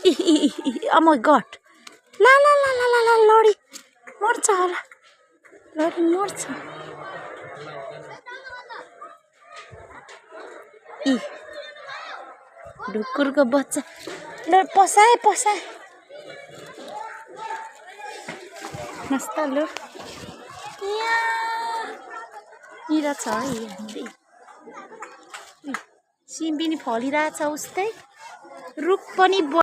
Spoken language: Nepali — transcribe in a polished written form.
Oh my god. La la la la la la लडी मर्छ होला लडी मर्छ इ ढुकुरको बच्चा ल पसाए नस्ता लु यहाँ छ है सिमी पनि फलिरहेछ उस्तै रुख पनि